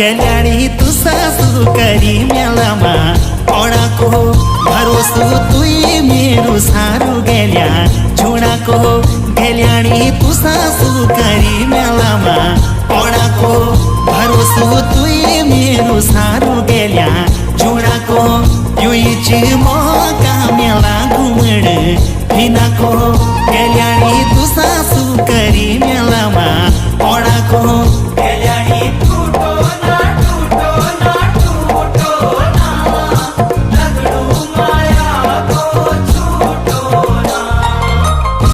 गेल्याणी तू सासू करी मेलामा पडाको भरोसो तुई मेरो सारू गेल्या झुडाको गेल्याणी तू सासू करी मेलामा पडाको भरोसो तुई मेरो सारू गेल्या झुडाको युईची मौका मेला घुमड फिनाको